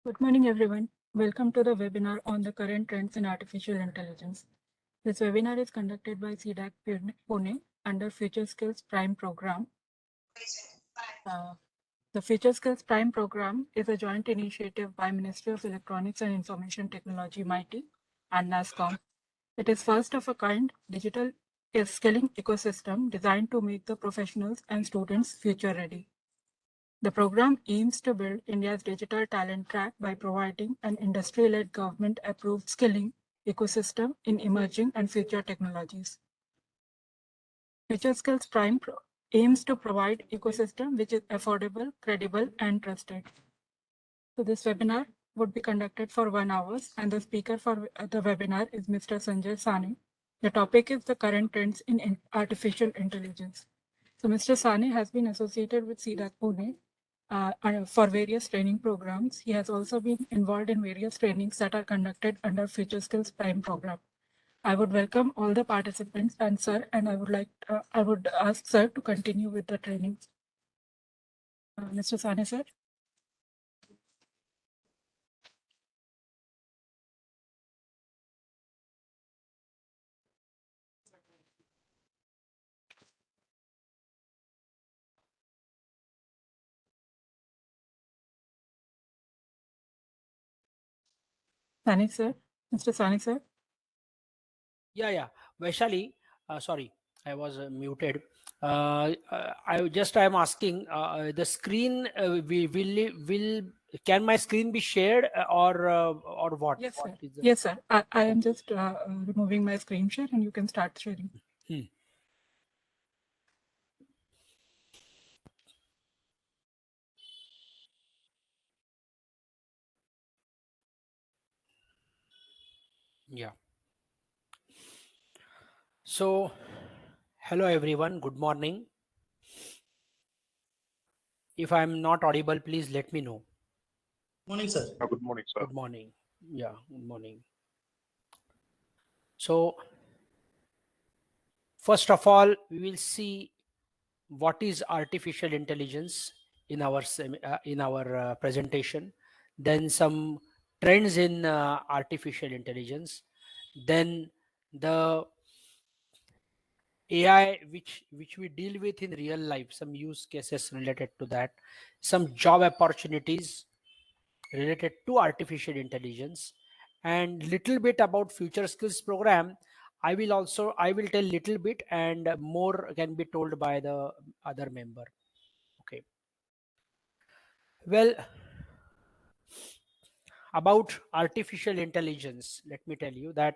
Good morning, everyone. Welcome to the webinar on the current trends in artificial intelligence. This webinar is conducted by CDAC Pune under FutureSkills Prime Program. The FutureSkills Prime Program is a joint initiative by Ministry of Electronics and Information Technology, MIT, and NASSCOM. It is first of a kind digital skilling ecosystem designed to make the professionals and students future ready. The program aims to build India's digital talent track by providing an industry-led government-approved skilling ecosystem in emerging and future technologies. FutureSkills Prime aims to provide ecosystem which is affordable, credible, and trusted. So this webinar would be conducted for 1 hour, and the speaker for the webinar is Mr. Sanjay Sane. The topic is the current trends in artificial intelligence. So Mr. Sane has been associated with CDAC Pune for various training programs. He has also been involved in various trainings that are conducted under FutureSkills Prime program. I would welcome all the participants and sir, and I would ask sir to continue with the trainings. Mr. Sane, sir. Sane, sir. Mr. Sane, sir. Yeah. Vaishali, sorry, I was muted. I am asking the screen. Can my screen be shared or what? Yes, What sir. is the... Yes, sir. I am just removing my screen share, and you can start sharing. Yeah. So, hello everyone. Good morning. If I'm not audible, please let me know. Morning, sir. Good morning, sir. Good morning. Yeah, good morning. So, first of all, we will see what is artificial intelligence in our presentation. Then some trends in artificial intelligence. Then the AI which we deal with in real life, some use cases related to that, some job opportunities related to artificial intelligence, and little bit about future skills program. I will tell little bit, and more can be told by the other member. Okay. Well, about artificial intelligence, let me tell you that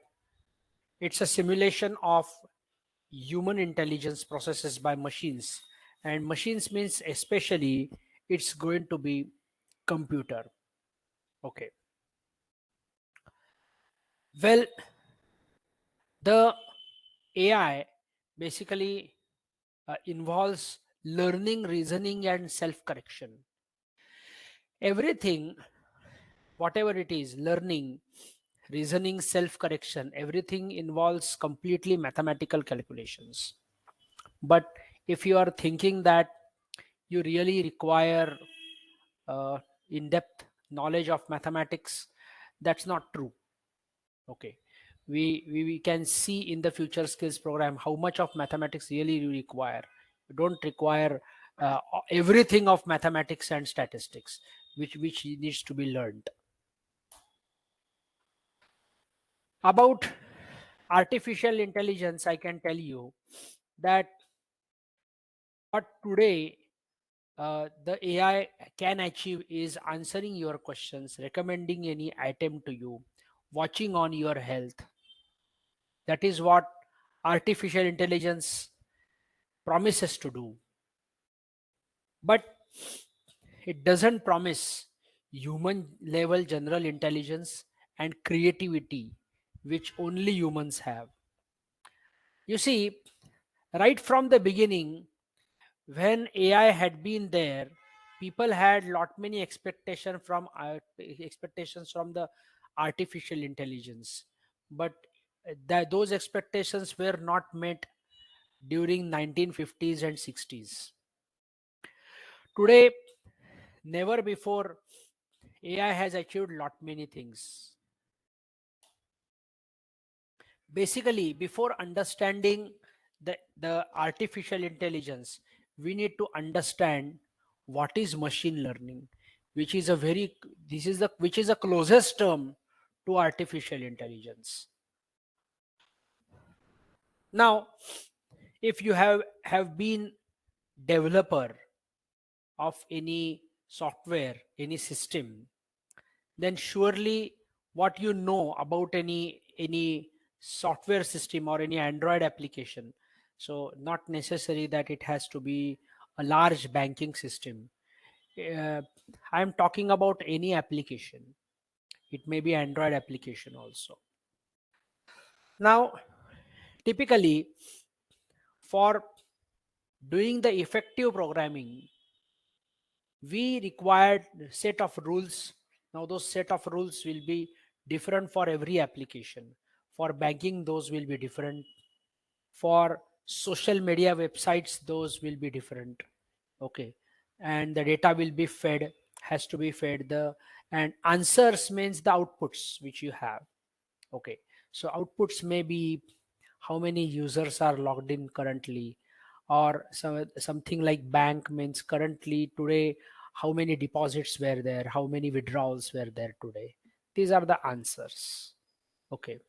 it's a simulation of human intelligence processes by machines, and machines means especially it's going to be computer. Okay. Well, the AI basically involves learning, reasoning, and self-correction. Everything, whatever it is, learning, reasoning, self-correction, everything involves completely mathematical calculations. But if you are thinking that you really require in-depth knowledge of mathematics, that's not true. Okay. We can see in the future skills program how much of mathematics really you require. You don't require everything of mathematics and statistics, which needs to be learned. About artificial intelligence, I can tell you that what today the AI can achieve is answering your questions, recommending any item to you, watching on your health. That is what artificial intelligence promises to do. But it doesn't promise human level general intelligence and creativity, which only humans have. You see, right from the beginning, when AI had been there, people had many expectations from the artificial intelligence, but those expectations were not met during 1950s and 60s. Today, never before, AI has achieved lot many things. Basically, before understanding the artificial intelligence, we need to understand what is machine learning, which is a very this is the which is the closest term to artificial intelligence. Now, if you have been developer of any software, any system, then surely what you know about any software system or any Android application, so not necessary that it has to be a large banking system. uh, I'm talking about any application. It may be Android application also. Now, typically, for doing the effective programming, we required set of rules. Now those set of rules will be different for every application. For banking, those will be different. For social media websites, those will be different. Okay. And the data will be fed, has to be fed. The and answers means the outputs which you have. Okay. So outputs may be how many users are logged in currently, or something like bank means currently today how many deposits were there, how many withdrawals were there today. These are the answers. Okay.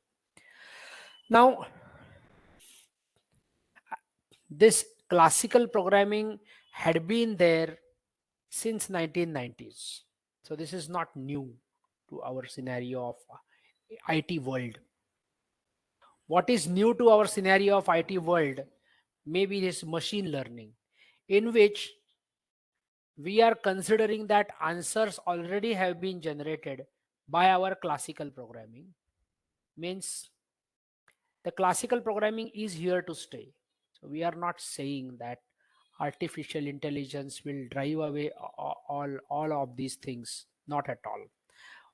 Now, this classical programming had been there since 1990s. So this is not new to our scenario of IT world. What is new to our scenario of IT world maybe this machine learning, in which we are considering that answers already have been generated by our classical programming. Means the classical programming is here to stay. So we are not saying that artificial intelligence will drive away all of these things. Not at all.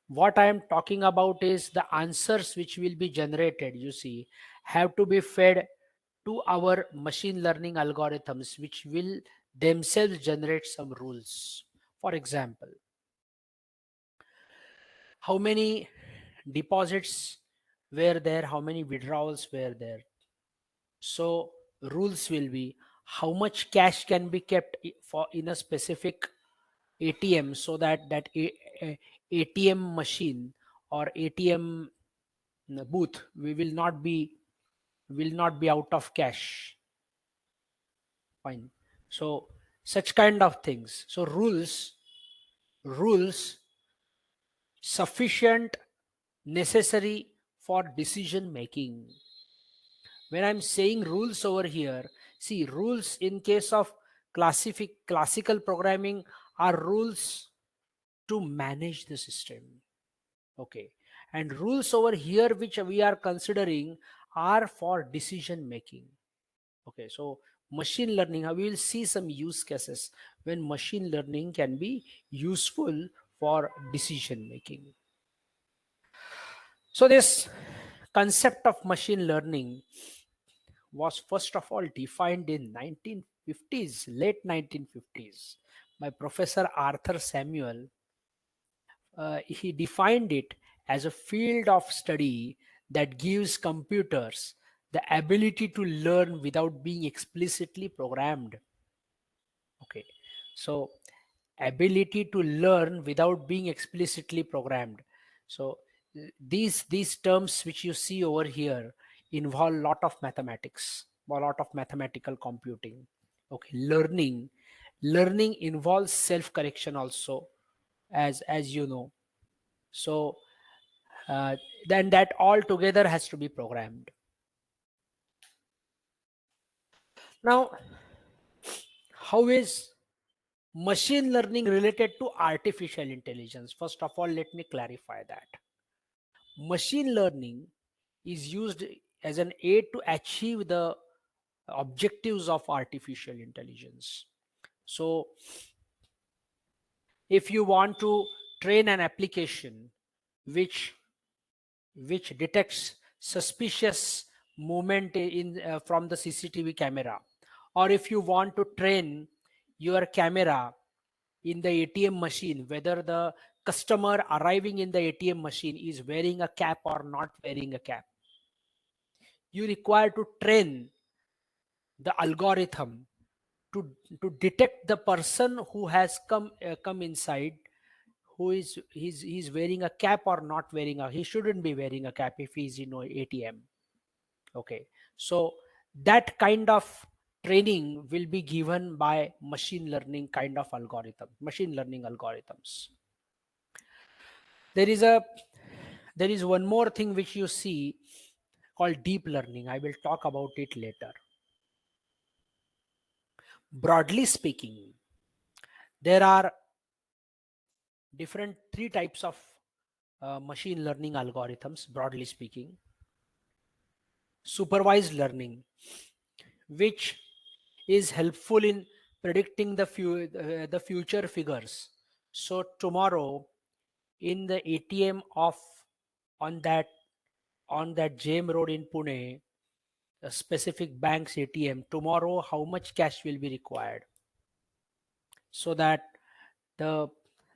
What I am talking about is the answers which will be generated, you see, have to be fed to our machine learning algorithms, which will themselves generate some rules. For example, how many deposits were there, how many withdrawals were there. So rules will be how much cash can be kept for in a specific ATM, so that ATM machine or ATM booth we will not be out of cash. Fine. So such kind of things. So rules sufficient, necessary for decision making. When I'm saying rules over here, see, rules in case of classical programming are rules to manage the system. Okay. And rules over here which we are considering are for decision making. Okay. So machine learning, we will see some use cases when machine learning can be useful for decision making. So this concept of machine learning was first of all defined in 1950s, late 1950s, by Professor Arthur Samuel. He defined it as a field of study that gives computers the ability to learn without being explicitly programmed. Okay, so ability to learn without being explicitly programmed. So these terms which you see over here involve a lot of mathematics, a lot of mathematical computing. Okay, learning involves self correction also, as you know. So then that all together has to be programmed. Now, how is machine learning related to artificial intelligence? First of all, let me clarify that machine learning is used as an aid to achieve the objectives of artificial intelligence. So if you want to train an application which detects suspicious movement in from the CCTV camera, or if you want to train your camera in the ATM machine whether the customer arriving in the ATM machine is wearing a cap or not wearing a cap. You require to train the algorithm to detect the person who has come inside, who is he's wearing a cap or not wearing a, he shouldn't be wearing a cap if he's in ATM. Okay, so that kind of training will be given by machine learning kind of algorithm, machine learning algorithms. There is one more thing which you see called deep learning. I will talk about it later. Broadly speaking, there are different three types of machine learning algorithms. Broadly speaking, supervised learning, which is helpful in predicting the future figures. So tomorrow in the ATM of on that JM road in Pune, a specific bank's ATM, tomorrow how much cash will be required, so that the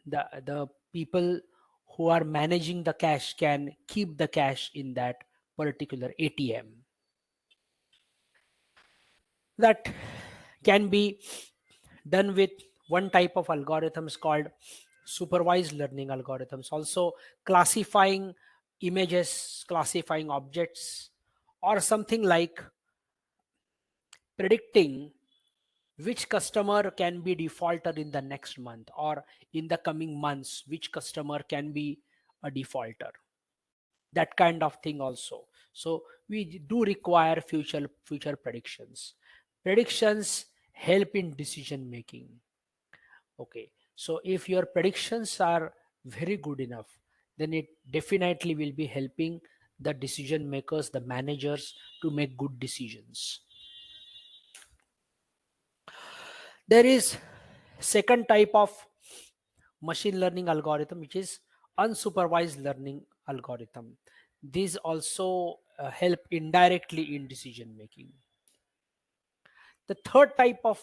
the people who are managing the cash can keep the cash in that particular ATM. That can be done with one type of algorithms called supervised learning algorithms, also classifying images, classifying objects, or something like predicting which customer can be defaulter in the next month, or in the coming months which customer can be a defaulter, that kind of thing also. So we do require future predictions help in decision making. Okay, so if your predictions are very good enough, then it definitely will be helping the decision makers, the managers, to make good decisions. There is second type of machine learning algorithm, which is unsupervised learning algorithm. These also help indirectly in decision making. The third type of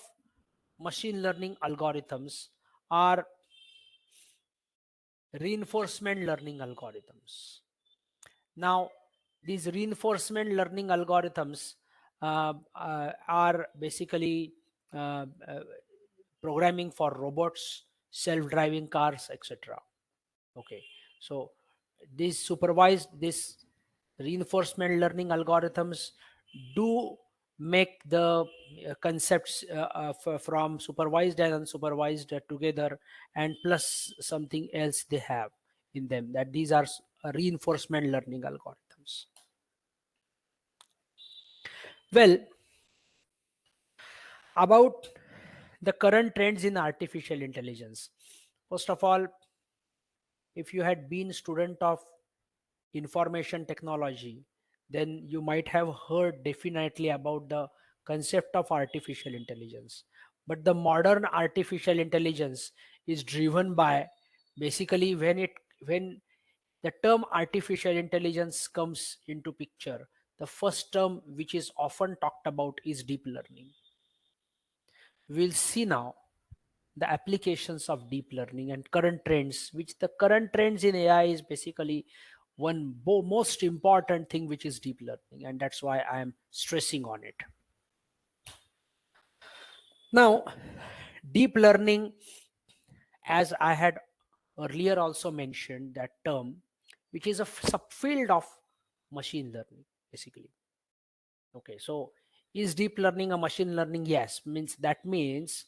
machine learning algorithms are reinforcement learning algorithms. Now, these reinforcement learning algorithms are basically uh, uh, programming for robots, self-driving cars, etc. Okay, so this reinforcement learning algorithms do make the concepts from supervised and unsupervised together, and plus something else they have in them, that these are reinforcement learning algorithms. Well, about the current trends in artificial intelligence. First of all, if you had been student of information technology, then you might have heard definitely about the concept of artificial intelligence. But the modern artificial intelligence is driven by, basically, when the term artificial intelligence comes into picture, the first term which is often talked about is deep learning. We'll see now the applications of deep learning and current trends, which the current trends in AI is basically one most important thing, which is deep learning, and that's why I am stressing on it. Now, deep learning, as I had earlier also mentioned, that term, which is a subfield of machine learning, basically. Okay, so is deep learning a machine learning? Yes, means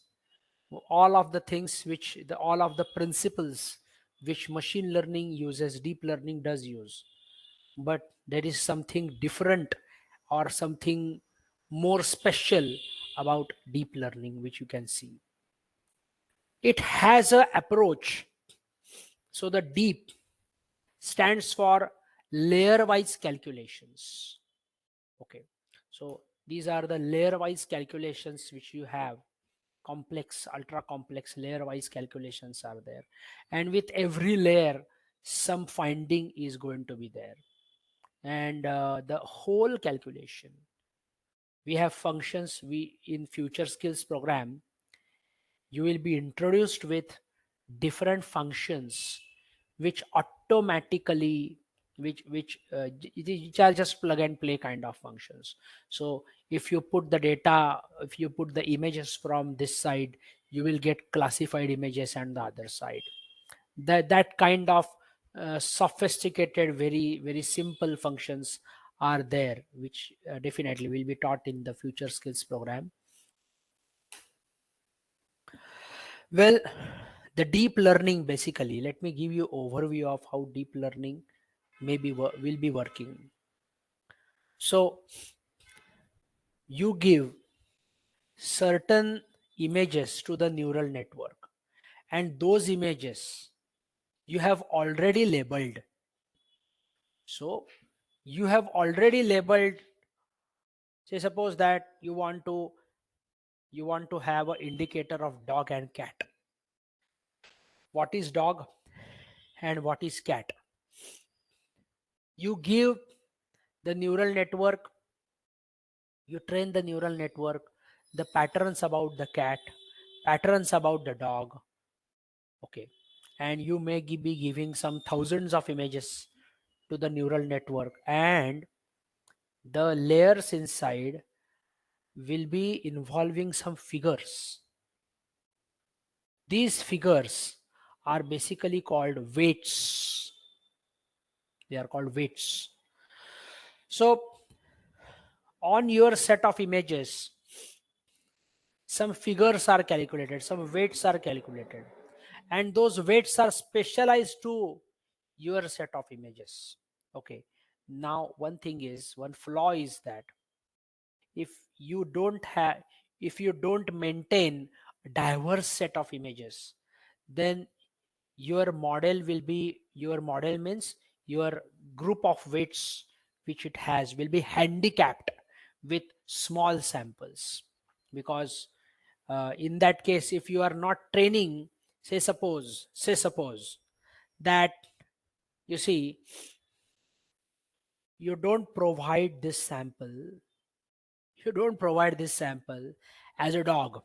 all of the things which all of the principles which machine learning uses, deep learning does use. But there is something different or something more special about deep learning, which you can see. It has a approach. So the deep stands for layer wise calculations. Okay, so these are the layer wise calculations which you have. Complex, ultra complex layer wise calculations are there, and with every layer some finding is going to be there. And the whole calculation, we have functions. We in FutureSkills program, you will be introduced with different functions which automatically which are just plug and play kind of functions. So if you put the data, if you put the images from this side, you will get classified images on the other side. That kind of sophisticated, very simple functions are there, which definitely will be taught in the future skills program. Well, the deep learning, basically, let me give you overview of how deep learning will be working. So you give certain images to the neural network, and those images you have already labeled. So you have already labeled, say suppose that you want to have an indicator of dog and cat. What is dog and what is cat? You give the neural network, you train the neural network, the patterns about the cat, patterns about the dog. Okay, and you may be giving some thousands of images to the neural network, and the layers inside will be involving some figures. These figures are basically called weights. They are called weights. So on your set of images, some figures are calculated, some weights are calculated, and those weights are specialized to your set of images. Okay, now one flaw is that if you don't maintain a diverse set of images, then your model means your group of weights which it has will be handicapped with small samples. Because in that case, if you are not training, say suppose that, you see, you don't provide this sample as a dog.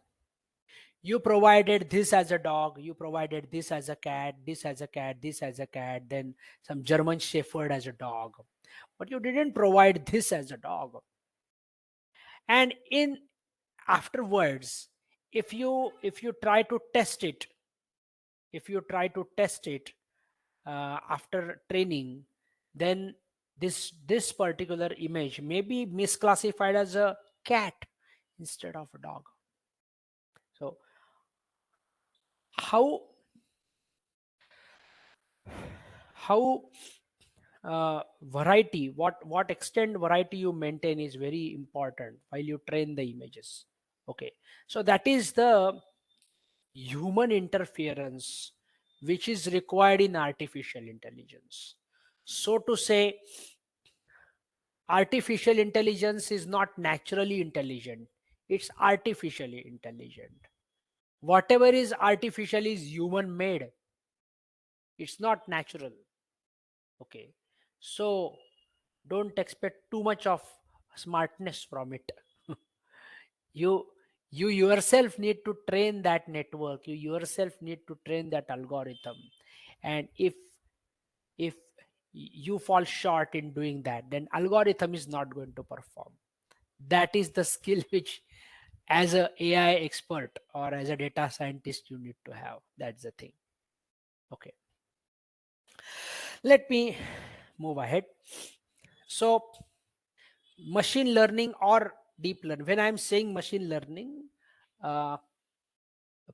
You provided this as a dog, you provided this as a cat, this as a cat, this as a cat, then some German Shepherd as a dog, but you didn't provide this as a dog. And in afterwards, if you try to test it, after training, then this particular image may be misclassified as a cat instead of a dog. So how variety, what extent variety you maintain is very important while you train the images. Okay, so that is the human interference which is required in artificial intelligence. So to say, artificial intelligence is not naturally intelligent, it's artificially intelligent. Whatever is artificial is human made, it's not natural. Okay, so don't expect too much of smartness from it. you you yourself need to train that network, you yourself need to train that algorithm. And if you fall short in doing that, then algorithm is not going to perform. That is the skill which, as a AI expert or as a data scientist, you need to have. That's the thing. Okay, let me move ahead. So machine learning or deep learning, when I'm saying machine learning, uh,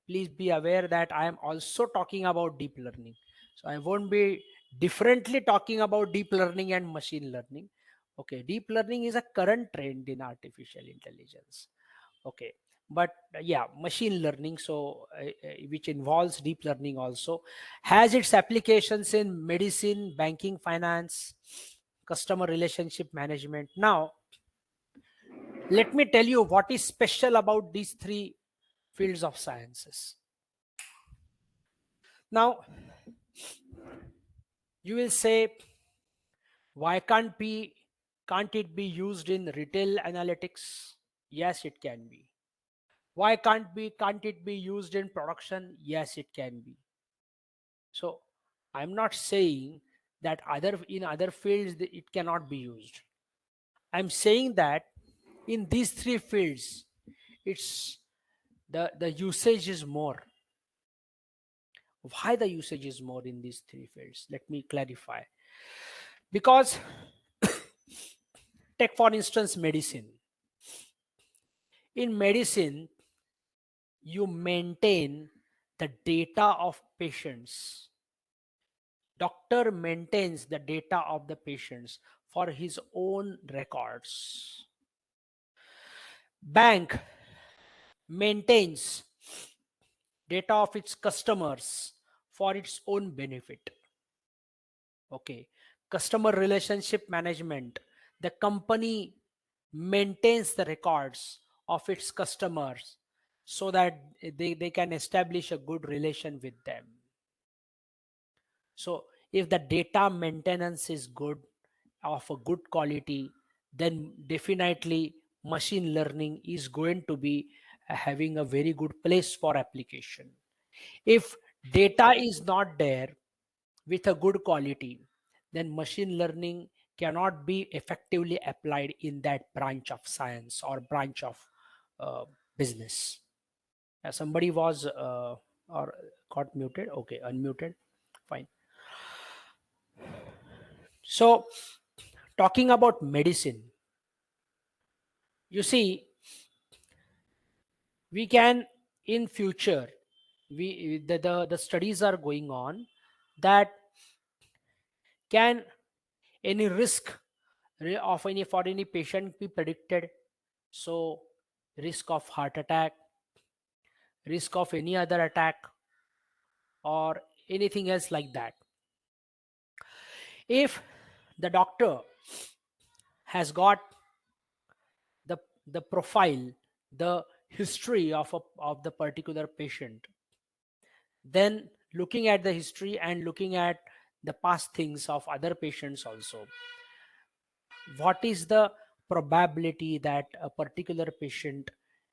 please be aware that I am also talking about deep learning. So I won't be differently talking about deep learning and machine learning. Okay, deep learning is a current trend in artificial intelligence. Okay, but yeah, machine learning, so which involves deep learning also, has its applications in medicine, banking, finance, customer relationship management. Now let me tell you what is special about these three fields of sciences. Now you will say, why can't it be used in retail analytics? Yes, it can be. Why can't it be used in production? Yes, it can be. So I'm not saying that in other fields it cannot be used. I'm saying that in these three fields, it's the usage is more. Why the usage is more in these three fields? Let me clarify. Because take for instance medicine. In medicine, you maintain the data of patients. Doctor maintains the data of the patients for his own records. Bank maintains data of its customers for its own benefit. Okay. Customer relationship management. The company maintains the records of its customers so that they can establish a good relation with them. So if the data maintenance is good, of a good quality, then definitely machine learning is going to be having a very good place for application. If data is not there with a good quality, then machine learning cannot be effectively applied in that branch of science or branch of business. Somebody was or got muted. Okay, unmuted. Fine. So talking about medicine, you see, we can in future, the studies are going on that can any risk of any for any patient be predicted. So risk of heart attack, risk of any other attack, or anything else like that. If the doctor has got the the profile, the history of the particular patient, then looking at the history and looking at the past things of other patients also, what is the probability that a particular patient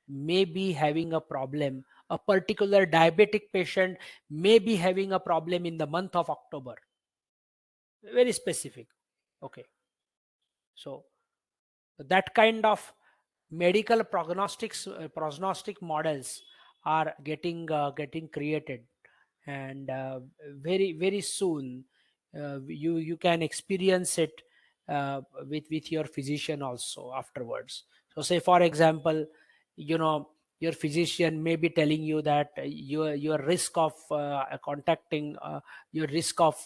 may be having a problem, a particular diabetic patient may be having a problem in the month of October, very specific. Okay, so that kind of medical prognostic models are getting created, and very soon you can experience it with your physician also afterwards. So say for example, you know, your physician may be telling you that your risk of contacting your risk of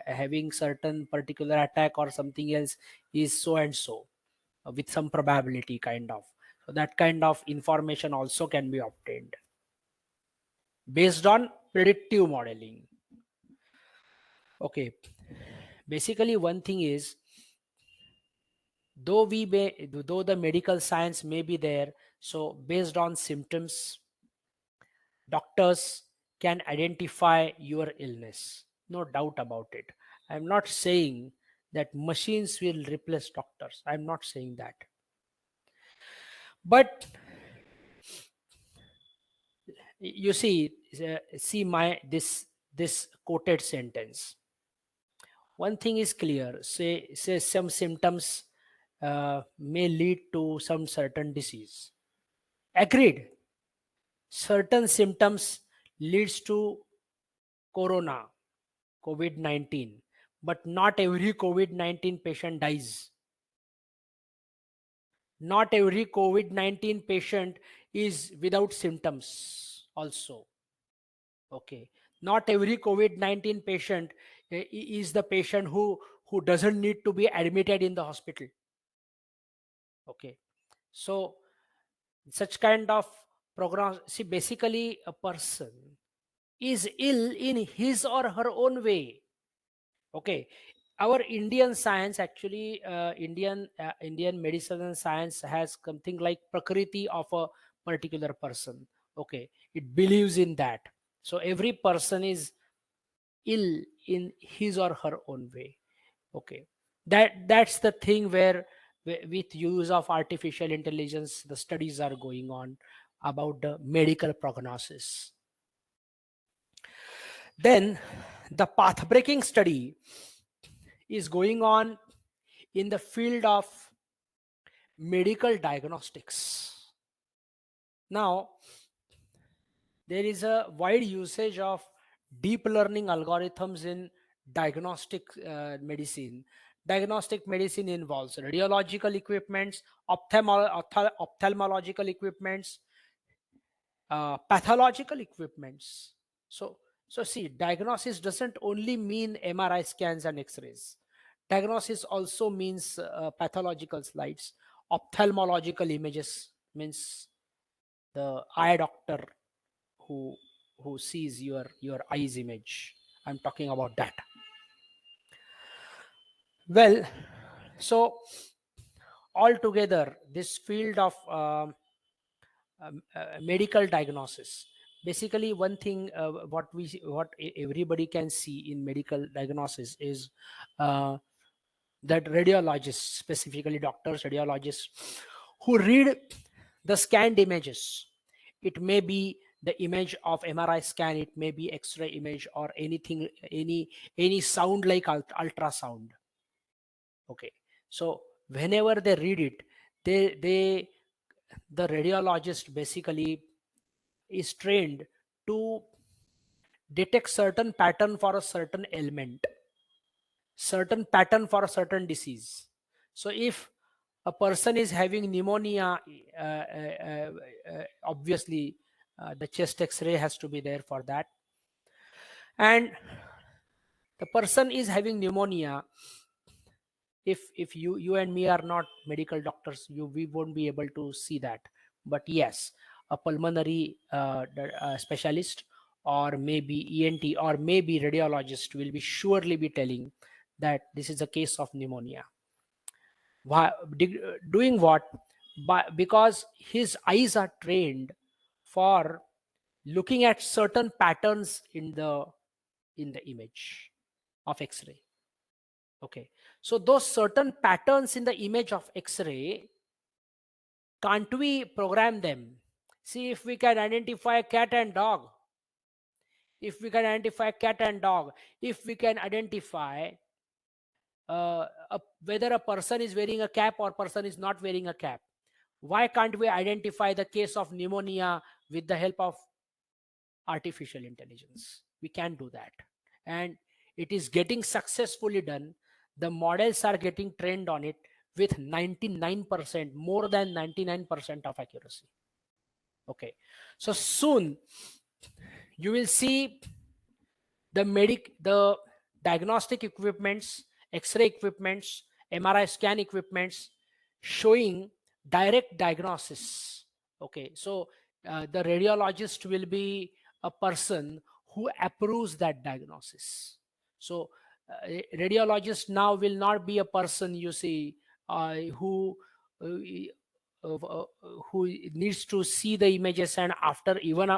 having certain particular attack or something else is so and so, with some probability kind of. So that kind of information also can be obtained based on predictive modeling. Okay, basically one thing is, though the medical science may be there, so based on symptoms, doctors can identify your illness, no doubt about it. I'm not saying that machines will replace doctors, I'm not saying that, but you see, this quoted sentence. One thing is clear, say some symptoms may lead to some certain disease, agreed. Certain symptoms leads to corona, COVID-19, but not every COVID-19 patient dies. Not every COVID-19 patient is without symptoms also. Okay, not every COVID-19 patient is the patient who doesn't need to be admitted in the hospital. Okay, so such kind of program, see, basically a person is ill in his or her own way. Okay, our Indian science actually, Indian medicine and science has something like prakriti of a particular person. Okay, it believes in that. So every person is ill in his or her own way. Okay, that's the thing where with use of artificial intelligence the studies are going on about the medical prognosis. Then the path-breaking study is going on in the field of medical diagnostics. Now, there is a wide usage of deep learning algorithms in diagnostic medicine. Diagnostic medicine involves radiological equipments, ophthalmological equipments, pathological equipments. So see, diagnosis doesn't only mean MRI scans and X-rays. Diagnosis also means pathological slides, ophthalmological images means the eye doctor who sees your eyes image. I'm talking about that. Well, so altogether, this field of medical diagnosis, basically one thing what everybody can see in medical diagnosis is that radiologists, specifically doctors, radiologists, who read the scanned images. It may be the image of MRI scan, it may be X-ray image, or anything, any sound like ultrasound. Okay, so whenever they read it, they the radiologist basically is trained to detect certain pattern for a certain ailment, certain pattern for a certain disease. So if a person is having pneumonia, obviously the chest X-ray has to be there for that. And the person is having pneumonia. If you and me are not medical doctors, we won't be able to see that. But yes, a pulmonary specialist, or maybe ENT, or maybe radiologist will be surely be telling that this is a case of pneumonia. Why doing what? Because his eyes are trained for looking at certain patterns in the image of X-ray. Okay, so those certain patterns in the image of X-ray, can't we program them? See, if we can identify cat and dog, if we can identify cat and dog, if we can identify whether a person is wearing a cap or person is not wearing a cap, why can't we identify the case of pneumonia with the help of artificial intelligence? We can do that, and it is getting successfully done. The models are getting trained on it with 99%, more than 99% of accuracy. Okay, so soon you will see the diagnostic equipments, X-ray equipments, MRI scan equipments showing direct diagnosis. Okay, so the radiologist will be a person who approves that diagnosis. So radiologist now will not be a person, you see, who who needs to see the images, and after even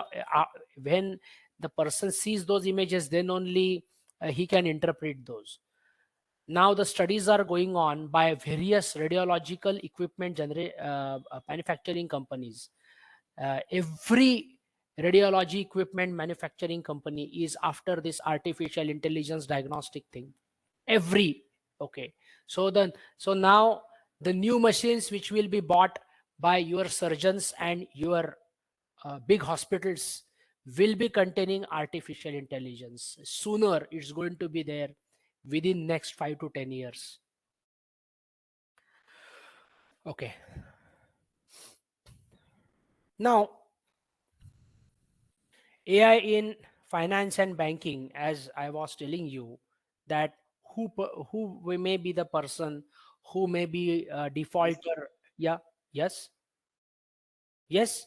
when the person sees those images, then only he can interpret those. Now the studies are going on by various radiological equipment manufacturing companies. Every radiology equipment manufacturing company is after this artificial intelligence diagnostic thing. Every okay, so now the new machines which will be bought by your surgeons and your big hospitals will be containing artificial intelligence. Sooner it's going to be there, within next 5 to 10 years. Okay, now AI in finance and banking, as I was telling you, that who may be the person who may be a defaulter. Yeah, yes, yes.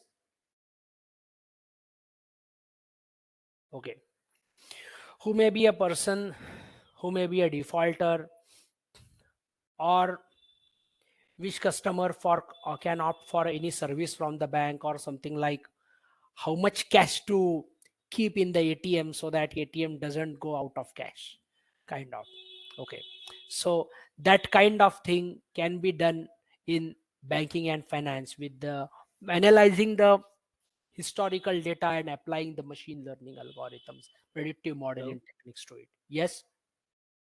Okay, who may be a person who may be a defaulter, or which customer for can opt for any service from the bank, or something like how much cash to keep in the ATM so that ATM doesn't go out of cash, kind of. Okay, so that kind of thing can be done in banking and finance with the analyzing the historical data and applying the machine learning algorithms, predictive Hello. modeling techniques to it. Yes.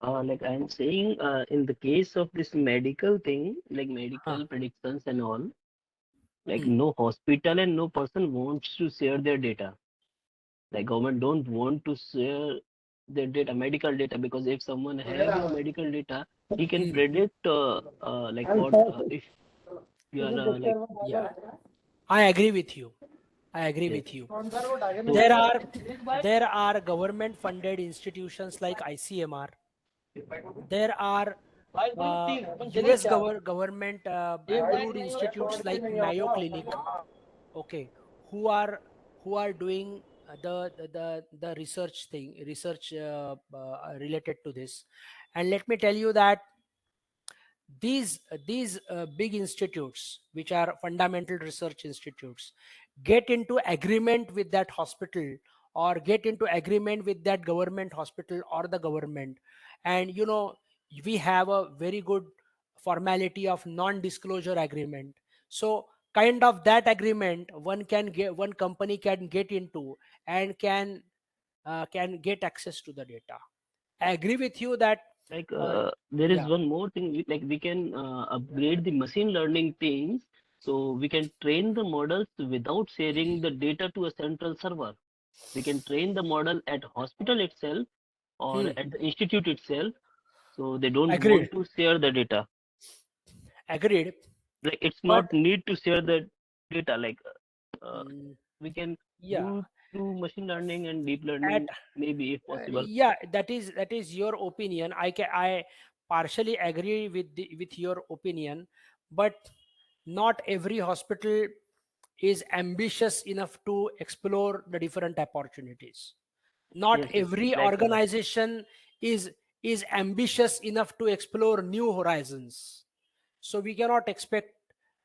Like I'm saying, in the case of this medical thing, like Huh. medical predictions and all, like Hmm. no hospital and no person wants to share their data. Like government don't want to share their data, medical data, because if someone have your medical data, he can Hmm. predict like what if you are like Yeah, I agree with you. I agree yes. with you. So There are there are government funded institutions like ICMR. There are US government approved institutes like Mayo Clinic, okay, who are doing the research related to this. And let me tell you that these big institutes, which are fundamental research institutes, get into agreement with that hospital, or get into agreement with that government hospital or the government. And we have a very good formality of non disclosure agreement. So kind of that agreement one company can get into, and can get access to the data. I agree with you that like uh, there is yeah. one more thing, like we can upgrade the machine learning things, so we can train the models without sharing the data to a central server. We can train the model at hospital itself or Hmm. at the institute itself, so they don't Agreed. want to share the data. Agreed. Like it's But not need to share the data. Like uh, mm, we can yeah, do through machine learning and deep at learning, maybe if possible. yeah, that is your opinion. I partially agree with your opinion, but not every hospital is ambitious enough to explore the different opportunities. Not Yes, yes. every Like organization is ambitious enough to explore new horizons. So we cannot expect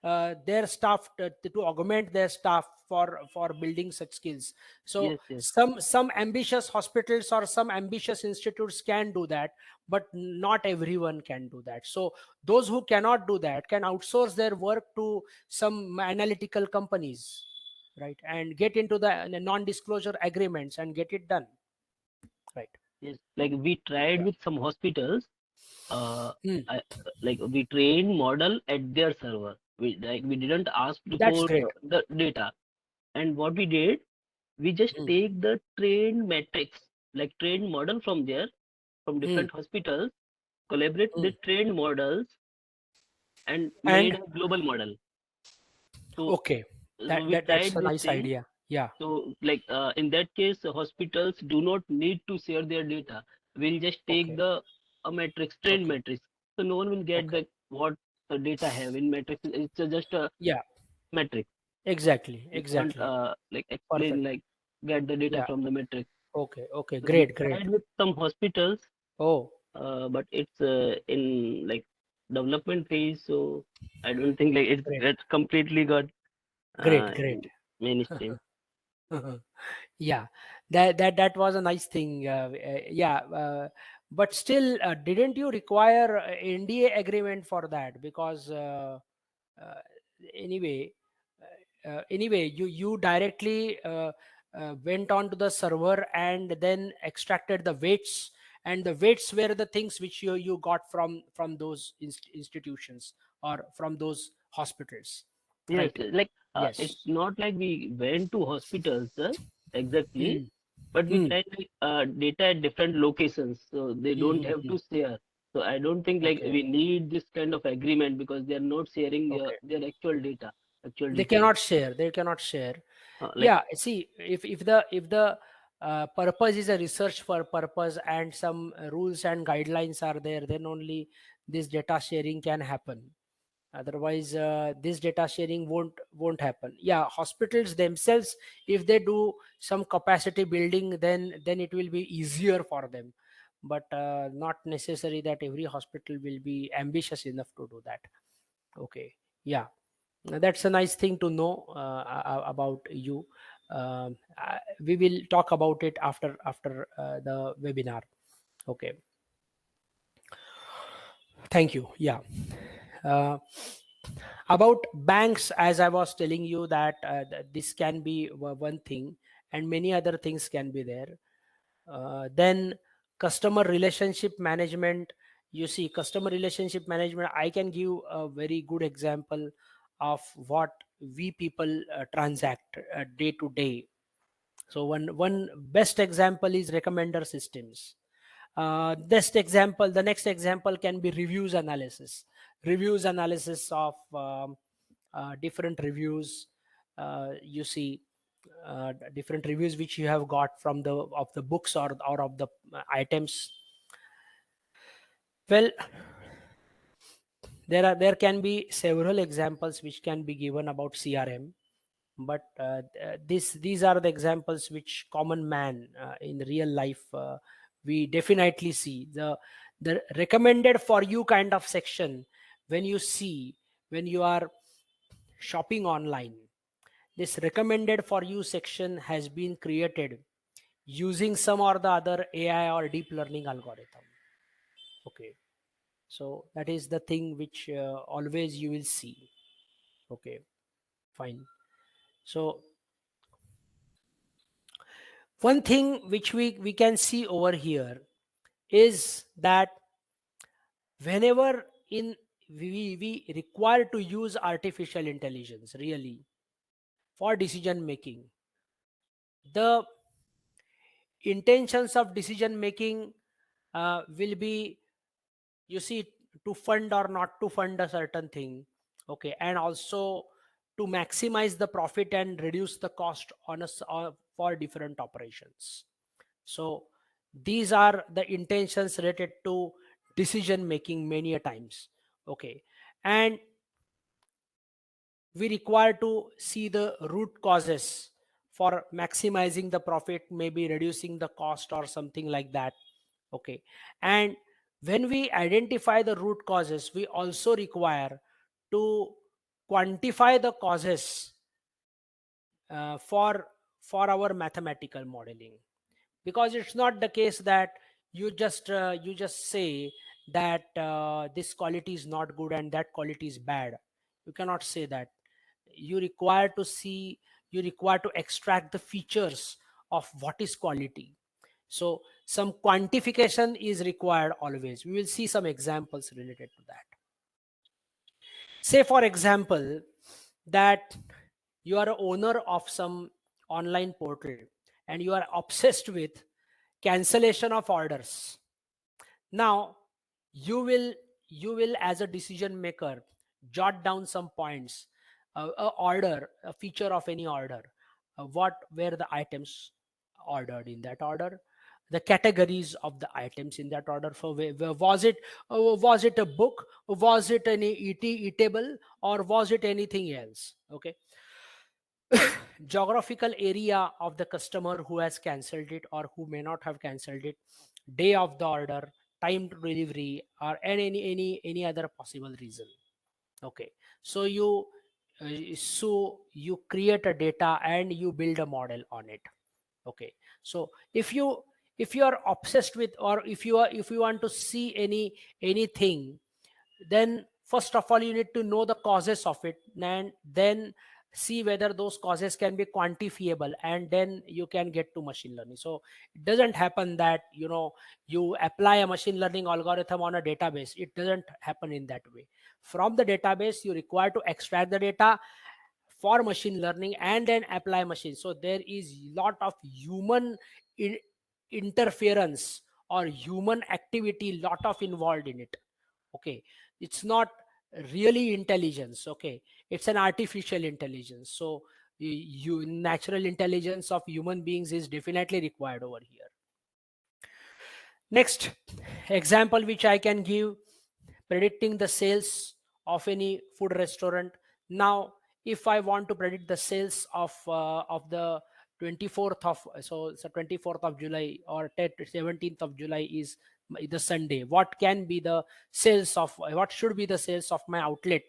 their staff to augment their staff for building such skills. So yes, yes, some ambitious hospitals or some ambitious institutes can do that, but not everyone can do that. So those who cannot do that can outsource their work to some analytical companies, right, and get into the non disclosure agreements and get it done, right. yes. Like we tried Yeah. with some hospitals. Uh, Hmm. like we train model at their server. We didn't ask That's for great. the data. And what we did, we just Hmm. take the trained metrics, like trained model from there, from Hmm. different hospitals, collaborate Hmm. the trained models and made And a global model. So, okay, so we that's tried a this nice thing. idea. Yeah. So, like in that case, hospitals do not need to share their data. We'll just take Okay. the a matrix, trained Okay. matrix. So no one will get Okay. the what the data have in matrix. It's just a Yeah. matrix. Exactly. You can't Exactly. like explain Perfect. like get the data Yeah. from the matrix. Okay. Okay. So we Great. Great. tried with some hospitals, Oh, but it's in like development phase. So I don't think like great. it's completely got Great. Great. in mainstream. Yeah. That was a nice thing. Yeah. But still, didn't you require NDA agreement for that? Because uh, anyway, anyway, you directly went on to the server and then extracted the weights, and the weights were the things which you got from those institutions or from those hospitals, Yes, right? like it's Yes. not like we went to hospitals exactly, Hmm. but we Hmm. tried like data at different locations, so they Hmm. don't Hmm. have Hmm. to share. So I don't think like Okay. we need this kind of agreement because they are not sharing Okay. their actual data, actual They details. cannot share. They cannot share. Like Yeah. See, if the purpose is a research for purpose, and some rules and guidelines are there, then only this data sharing can happen. Otherwise this data sharing won't happen. Yeah, hospitals themselves, if they do some capacity building, then it will be easier for them, but not necessary that every hospital will be ambitious enough to do that. Okay. Yeah. That's a nice thing to know about you. We will talk about it after the webinar. Okay. Thank you. Yeah. uh, About banks, as I was telling you that this can be one thing, and many other things can be there. Then customer relationship management. You see, customer relationship management, I can give a very good example of what we people transact day to day. So one best example is recommender systems. The next example can be reviews analysis of different reviews. You see, different reviews which you have got from the books or of the items. Well, there can be several examples which can be given about CRM, but these are the examples which common man in real life we definitely see. The recommended for you kind of section, when you are shopping online, this recommended for you section has been created using some or the other AI or deep learning algorithm. Okay, so that is the thing which always you will see. Okay, fine. So one thing which we can see over here is that whenever we require to use artificial intelligence really for decision making, the intentions of decision making will be, you see, to fund or not to fund a certain thing. Okay, and also to maximize the profit and reduce the cost for different operations. So these are the intentions related to decision making many a times. Okay, and we require to see the root causes for maximizing the profit, maybe reducing the cost or something like that. Okay, and when we identify the root causes, we also require to quantify the causes for our mathematical modeling. Because it's not the case that you just say that this quality is not good and that quality is bad. You cannot say that. You require to extract the features of what is quality. So some quantification is required always. We will see some examples related to that. Say for example that you are a owner of some online portal and you are obsessed with cancellation of orders. Now you will as a decision maker jot down some points, a feature of any order, what were the items ordered in that order, the categories of the items in that order. For was it a book, was it any eatable, or was it anything else? Okay, geographical area of the customer who has cancelled it or who may not have cancelled it, day of the order, time to delivery, or any other possible reason. Okay, so you create a data and you build a model on it. Okay, so if you are obsessed with, or if you want to see anything, then first of all you need to know the causes of it, and then see whether those causes can be quantifiable, and then you can get to machine learning. So it doesn't happen that you apply a machine learning algorithm on a database. It doesn't happen in that way. From the database you require to extract the data for machine learning and then apply machine. So there is lot of human in, interference or human activity, lot of involved in it. Okay, it's not really intelligence. Okay, it's an artificial intelligence. So natural intelligence of human beings is definitely required over here. Next example which I can give, predicting the sales of any food restaurant. Now if I want to predict the sales of the 24th of, so it's the 24th of July or 17th of July is the Sunday, what can be the sales of, what should be the sales of my outlet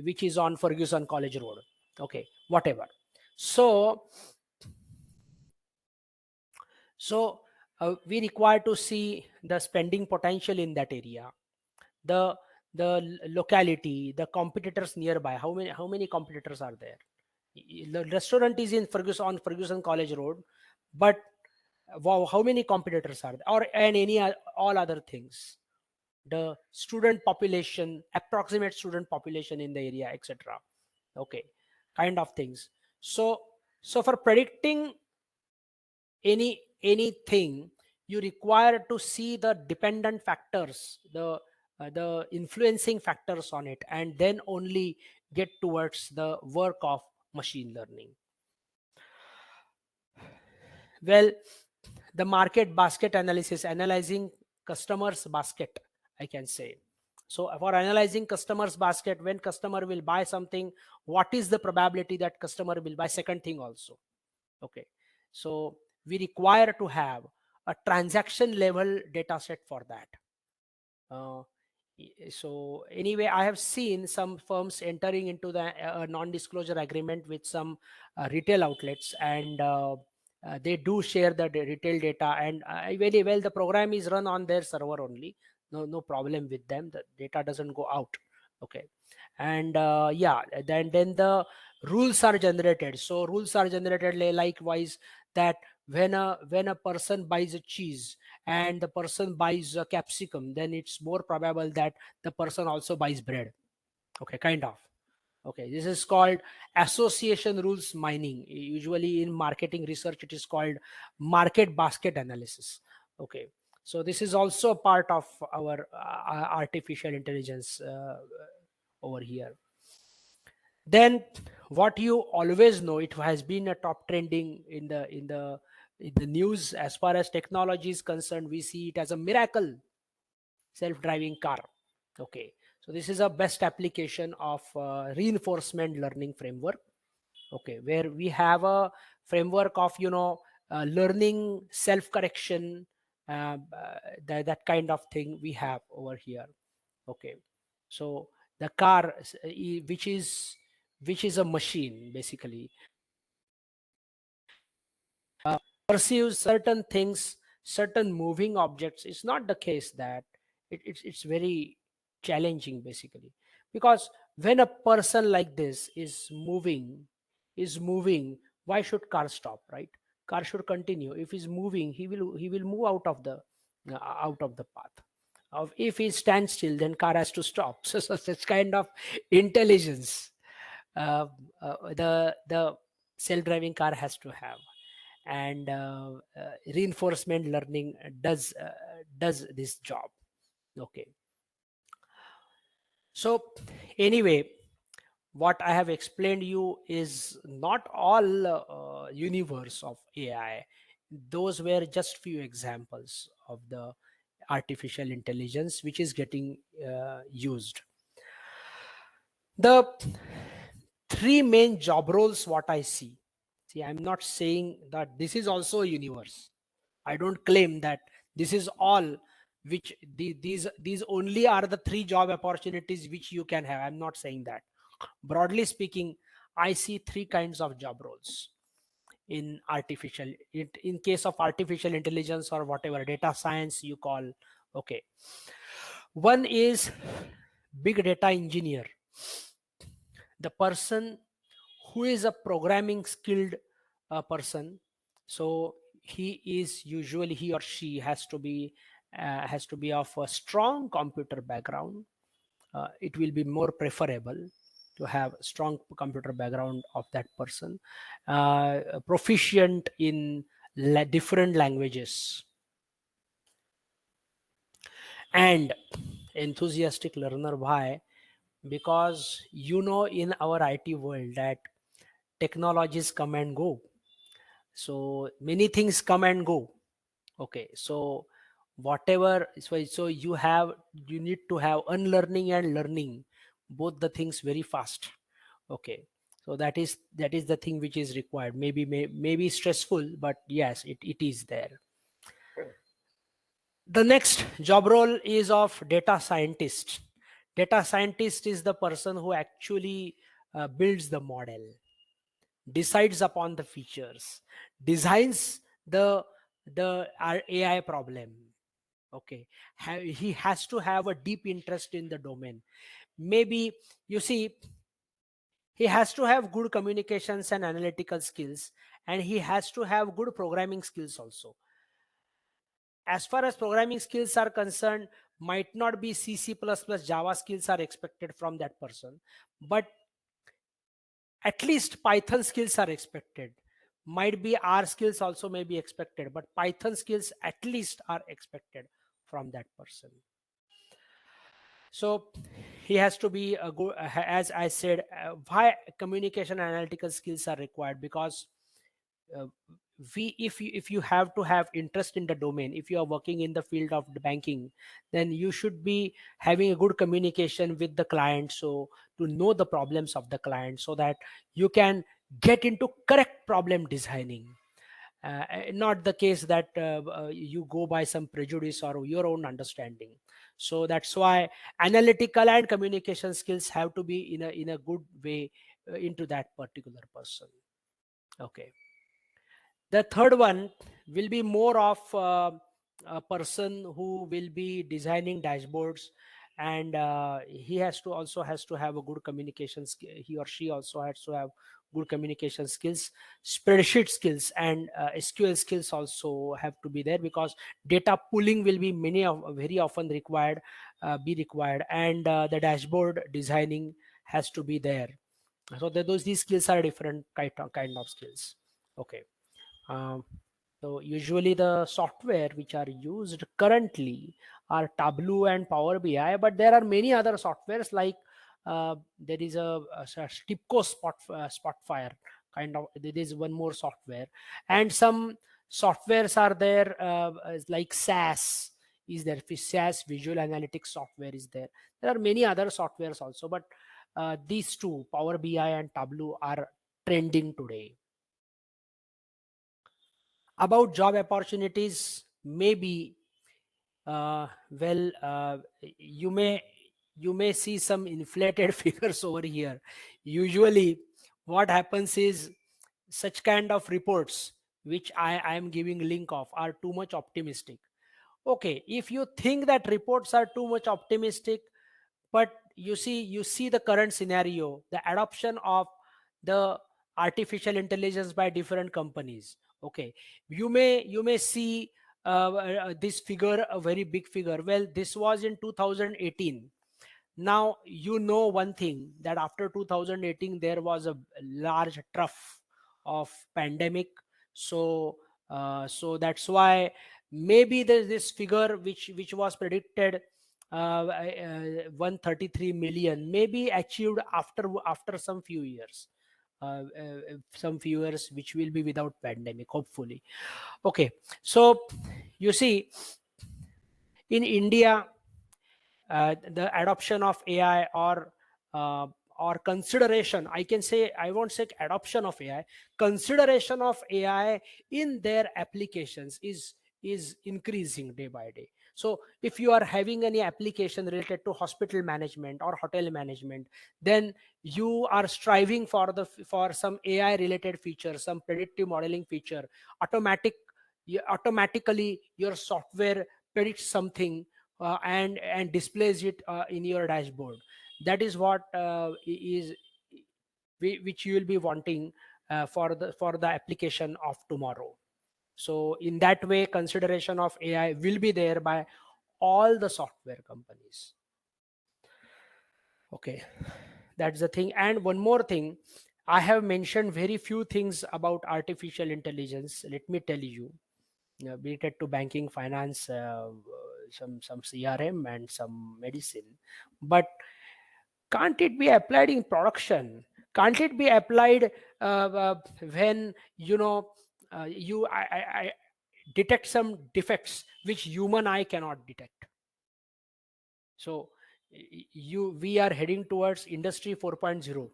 which is on Ferguson College Road? Okay, whatever. So we require to see the spending potential in that area, the the locality, the competitors nearby. How many competitors are there? The restaurant is in Ferguson College Road, but wow, how many competitors are there? Or and any all other things, the student population, approximate student population in the area, etc. Okay, kind of things. So for predicting anything, you require to see the dependent factors, the influencing factors on it, and then only get towards the work of machine learning. Well, the market basket analysis, analyzing customers basket, I can say. So for analyzing customers basket, when customer will buy something, what is the probability that customer will buy? Second thing also. Okay, so we require to have a transaction level data set for that. So anyway, I have seen some firms entering into the non-disclosure agreement with some retail outlets, and they do share the retail data, and very well the program is run on their server only. No problem with them. The data doesn't go out. Okay, and yeah, then the rules are generated. So rules are generated likewise, that when a person buys a cheese and the person buys a capsicum, then it's more probable that the person also buys bread. Okay, kind of. Okay, this is called association rules mining. Usually in marketing research, it is called market basket analysis. Okay, so this is also a part of our artificial intelligence over here. Then what you always know, it has been a top trending in the news. As far as technology is concerned, we see it as a miracle, self-driving car. Okay, so this is a best application of reinforcement learning framework. Okay, where we have a framework of learning self-correction, that kind of thing we have over here. Okay, so the car, which is a machine basically, perceives certain things, certain moving objects. It's not the case that it's very challenging basically, because when a person like this is moving, why should car stop, right? Car should continue. If he's moving, he will move out of the path. If he stands still, then car has to stop. So such kind of intelligence the self-driving car has to have. And reinforcement learning does this job. Okay, so anyway, what I have explained you is not all universe of AI. Those were just few examples of the artificial intelligence which is getting used. The three main job roles what I see, I'm not saying that this is also a universe. I don't claim that this is all, which these only are the three job opportunities which you can have. I'm not saying that. Broadly speaking, I see three kinds of job roles in in case of artificial intelligence, or whatever data science you call. Okay, one is big data engineer, the person who is a programming skilled person. So he or she has to be of a strong computer background. It will be more preferable to have strong computer background of that person, proficient in different languages, and enthusiastic learner. Why? Because in our IT world that technologies come and go. So many things come and go. Okay, so whatever, so you need to have unlearning and learning, both the things very fast. Okay, so that is the thing which is required. Maybe stressful, but yes, it is there. The next job role is of data scientist. Data scientist is the person who actually builds the model, decides upon the features, designs the AI problem, Okay, he has to have a deep interest in the domain. Maybe, you see, he has to have good communications and analytical skills, and he has to have good programming skills also. As far as programming skills are concerned, might not be C++, Java skills are expected from that person, but at least Python skills are expected. Might be R skills also may be expected, but Python skills at least are expected from that person. So he has to be a good, as I said, why communication and analytical skills are required, because uh, if you have to have interest in the domain, if you are working in the field of the banking, then you should be having a good communication with the client, so to know the problems of the client, so that you can get into correct problem designing. Not the case that you go by some prejudice or your own understanding. So that's why analytical and communication skills have to be in a good way into that particular person. Okay. The third one will be more of a person who will be designing dashboards, and he has to have a good communication skill. He or she also has to have good communication skills, spreadsheet skills, and SQL skills also have to be there, because data pulling will be very often required, and the dashboard designing has to be there. So these skills are different kind of skills. Okay. um, so usually the software which are used currently are Tableau and Power BI, but there are many other softwares like there is a Tipco Spotfire kind of. There is one more software, and some softwares are there like SAS is there. SAS Visual Analytics software is there. There are many other softwares also, but these two, Power BI and Tableau, are trending today. About job opportunities, maybe well, you may see some inflated figures over here. Usually what happens is, such kind of reports which I am giving link of are too much optimistic. Okay, if you think that reports are too much optimistic, but you see the current scenario, the adoption of the artificial intelligence by different companies. Okay, you may see this figure, a very big figure. Well, this was in 2018. Now you know one thing, that after 2018 there was a large trough of pandemic. So so that's why maybe there's this figure which was predicted, 133 million, may be achieved after some few years, some few years which will be without pandemic, hopefully. Okay, so you see, in India, the adoption of AI, uh, or consideration, I can say, I won't say adoption of AI, consideration of AI in their applications is increasing day by day. So if you are having any application related to hospital management or hotel management, then you are striving for some AI related feature, some predictive modeling feature. Automatically your software predicts something, and displays it in your dashboard. That is what is which you will be wanting for the application of tomorrow. So in that way, consideration of AI will be there by all the software companies. Okay, that's the thing. And one more thing, I have mentioned very few things about artificial intelligence. Let me tell you, related to banking, finance, some CRM and some medicine. But can't it be applied in production? Can't it be applied when I detect some defects which human eye cannot detect? So we are heading towards industry 4.0.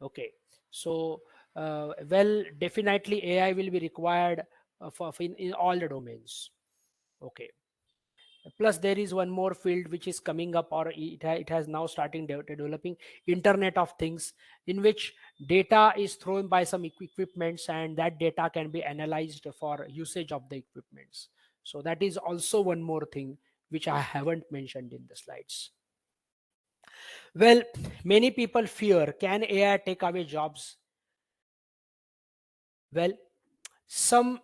Okay, so well, definitely AI will be required in all the domains. Okay, plus there is one more field which is coming up, or it has now starting developing, Internet of Things, in which data is thrown by some equipments, and that data can be analyzed for usage of the equipments. So that is also one more thing which I haven't mentioned in the slides. Well, many people fear, can AI take away jobs? Well, some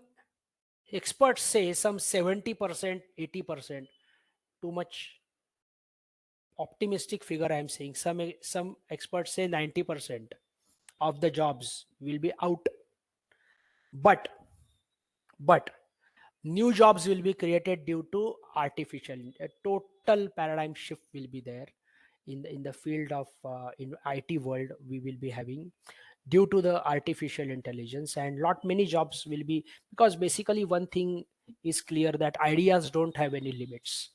experts say some 70%, 80%, too much optimistic figure I am saying. Some experts say 90% of the jobs will be out. But new jobs will be created due to artificial. A total paradigm shift will be there in the field of in IT world. We will be having due to the artificial intelligence, and many jobs will be, because basically one thing is clear, that ideas don't have any limits,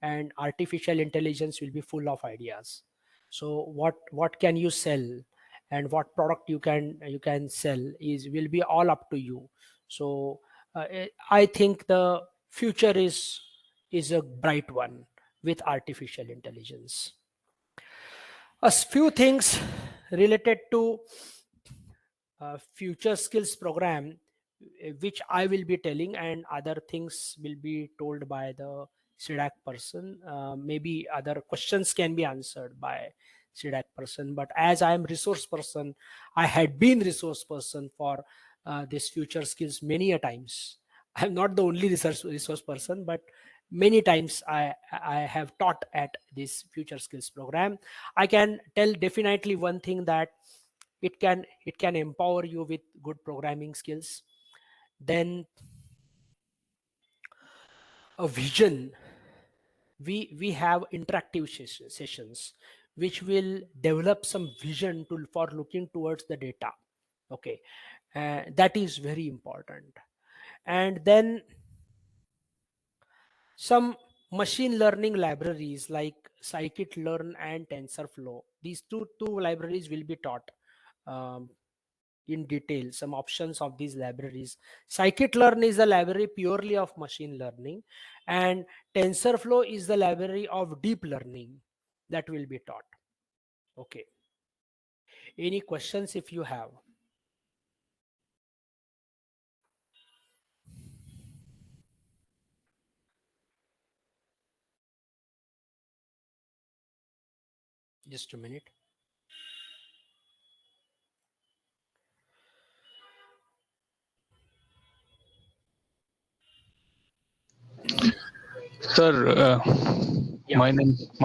and artificial intelligence will be full of ideas. So what can you sell and what product you can sell will be all up to you. So I think the future is a bright one with artificial intelligence. A few things related to FutureSkills program, which I will be telling, and other things will be told by the CDAC person. Maybe other questions can be answered by CDAC person. But as I am resource person, I had been resource person for this FutureSkills many a times. I am not the only resource person, but many times I have taught at this FutureSkills program. I can tell definitely one thing, that it can empower you with good programming skills. Then a vision, we have interactive sessions which will develop some vision for looking towards the data. Okay, that is very important. And then some machine learning libraries like scikit-learn and tensorflow, these two libraries will be taught in detail, some options of these libraries. Scikit-learn is the library purely of machine learning, and TensorFlow is the library of deep learning that will be taught. Okay. Any questions if you have? Just a minute. Sir, Yeah. my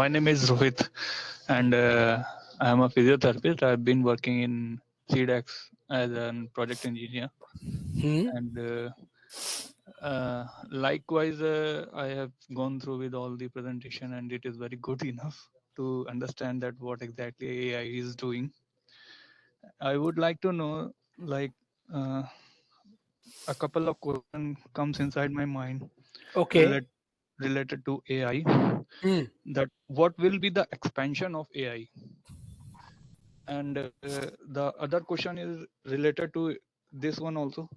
name is Rohit, and I am a physiotherapist. I've been working in CDAX as a project engineer, and likewise, I have gone through with all the presentation, and it is very good enough to understand that what exactly AI is doing. I would like to know, like, a couple of questions comes inside my mind. Okay. Related to AI, Hmm. that what will be the expansion of AI? And the other question is related to this one also,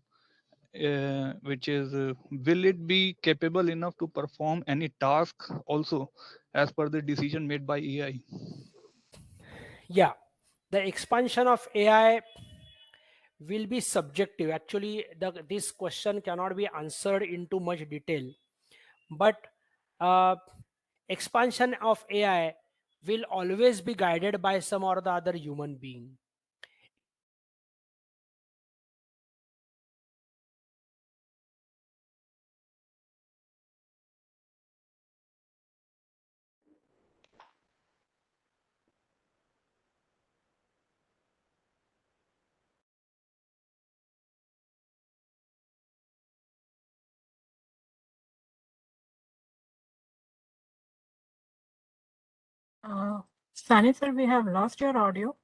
which is, will it be capable enough to perform any task also as per the decision made by AI? Yeah, the expansion of AI will be subjective. Actually, this question cannot be answered into much detail, but expansion of AI will always be guided by some or the other human being. Sani sir, we have lost your audio.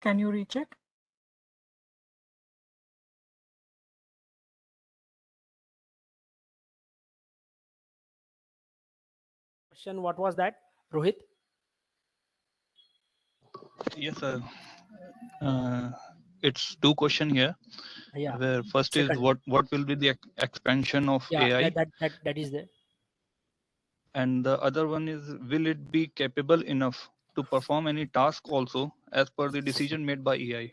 Can you recheck? Question, what was that, Rohit? Yes, sir. It's two questions here. Yeah. Where first Second. is what will be the expansion of AI? That is there. And the other one is, will it be capable enough to perform any task also as per the decision made by AI?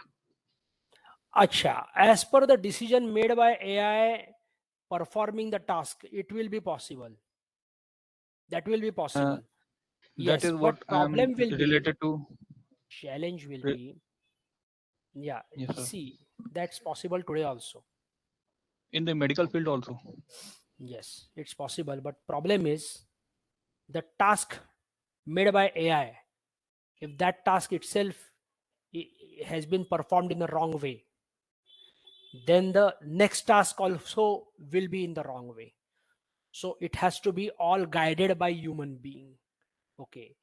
Acha, as per the decision made by AI, performing the task, it will be possible. That will be possible. That Yes, is what but I am problem will be, related to. challenge will Re- be, yeah, Yes, sir. see, that's possible today also. In the medical field also. Yes, it's possible, but problem is the task made by AI, if that task itself has been performed in the wrong way, then the next task also will be in the wrong way. So it has to be all guided by human being. Okay.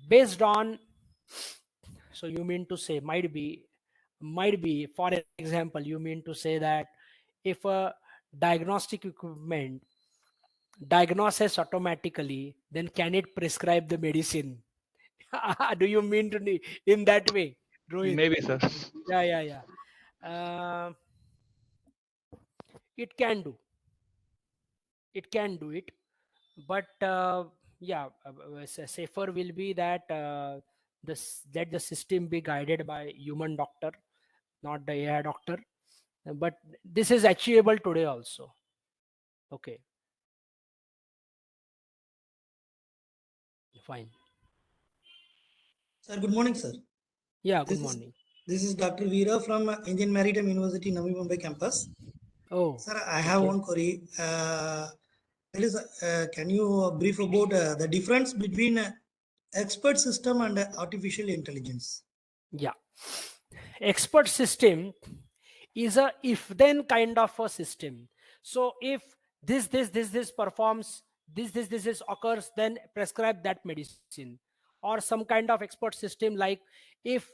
Based on, so you mean to say, might be, for example, you mean to say that if a diagnostic equipment diagnoses automatically, then can it prescribe the medicine? Do you mean to in that way, Rohit? Maybe, sir. Yeah. Uh, it can do. It can do it, but yeah, safer will be that let the system be guided by human doctor, not the AI doctor. But this is achievable today also. Okay, fine. Sir, good morning, sir. Yeah, good This is morning. this is Dr. Veera from Indian Maritime University, Navi Mumbai campus. Oh, Sir, I have okay. one query. Can you brief about the difference between expert system and artificial intelligence? Yeah, expert system is a if then kind of a system. So if this performs, this occurs, then prescribe that medicine. Or some kind of expert system like if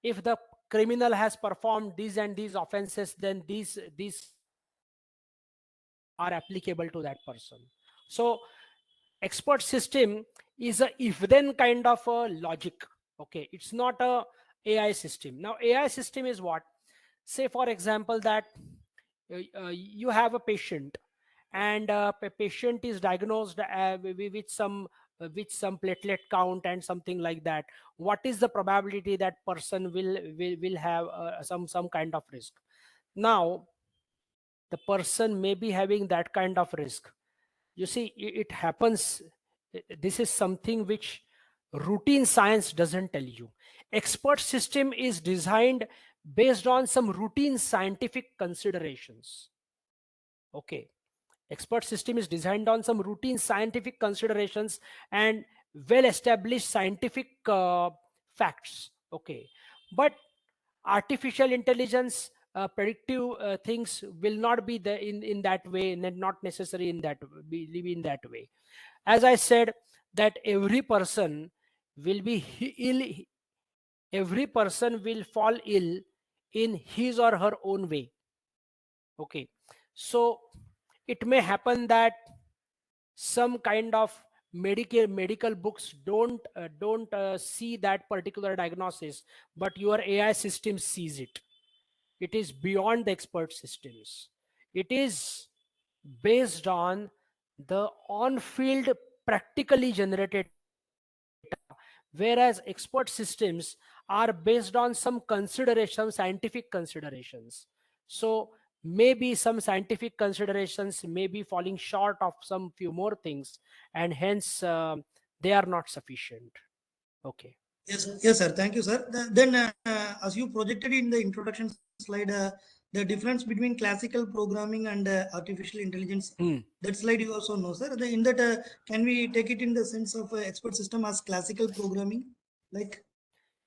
the criminal has performed these and these offenses, then these are applicable to that person. So expert system is a if then kind of a logic. Okay, it's not a AI system. Now AI system is what? Say for example that you have a patient, and patient is diagnosed with some platelet count and something like that. What is the probability that person will have some kind of risk? Now the person may be having that kind of risk. You see, it happens. This is something which routine science doesn't tell you. Expert system is designed based on some routine scientific considerations. Okay, expert system is designed on some routine scientific considerations and well established scientific facts. Okay, but artificial intelligence predictive things will not be the in that way, and not necessary in that be in that way. As I said, that every person will be ill, every person will fall ill in his or her own way. Okay, so it may happen that some kind of medical books don't see that particular diagnosis, but your AI system sees it. It is beyond the expert systems. It is based on the on-field practically generated data, whereas expert systems are based on some considerations, scientific considerations. So maybe some scientific considerations may be falling short of some few more things, and hence they are not sufficient. Okay. Yes, sir. Thank you, sir. Then, as you projected in the introduction slide, the difference between classical programming and artificial intelligence, that slide you also know, sir. In that, can we take it in the sense of expert system as classical programming? Like,